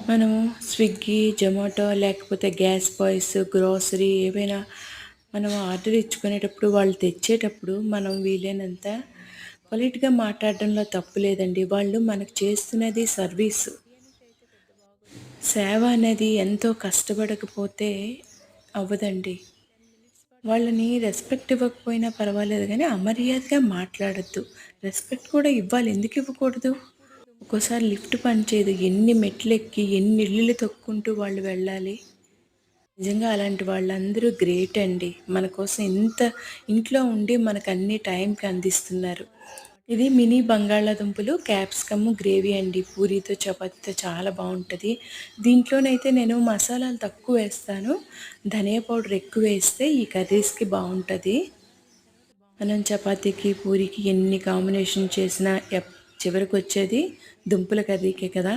మనము స్విగ్గీ, జొమాటో లేకపోతే gas boys, grocery ఏవైనా మనం ఆర్డర్ ఇచ్చుకునేటప్పుడు వాళ్ళు తెచ్చేటప్పుడు మనం వీలైనంత పొలైట్‌గా మాట్లాడడంలో తప్పు లేదండి. వాళ్ళు మనకు చేస్తున్నది సర్వీసు. సేవ అనేది ఎంతో కష్టపడకపోతే అవ్వదండి. వాళ్ళని రెస్పెక్ట్ ఇవ్వకపోయినా పర్వాలేదు గానీ, అమర్యాదగా మాట్లాడొద్దు. రెస్పెక్ట్ కూడా ఇవ్వాలి. ఎందుకు ఇవ్వకూడదు? ఒక్కోసారి లిఫ్ట్ పనిచేయదు. ఎన్ని మెట్లెక్కి, ఎన్ని ఇల్లులు తొక్కుంటూ వాళ్ళు వెళ్ళాలి. నిజంగా అలాంటి వాళ్ళందరూ గ్రేట్ అండి. మన కోసం ఇంట్లో ఉండి మనకన్ని టైంకి అందిస్తున్నారు. ఇది మినీ బంగాళాదుంపలు, క్యాప్సికమ్ గ్రేవీ అండి. పూరీతో, చపాతీతో చాలా బావుంటది. దీంట్లోనైతే నేను మసాలాలు తక్కువేస్తాను. ధనియా పౌడర్ ఎక్కువేస్తే ఈ కర్రీస్‌కి బావుంటది. మనం చపాతీకి, పూరీకి ఎన్ని కాంబినేషన్ చేసినా చివరికొచ్చేది దుంపల కర్రీకే కదా!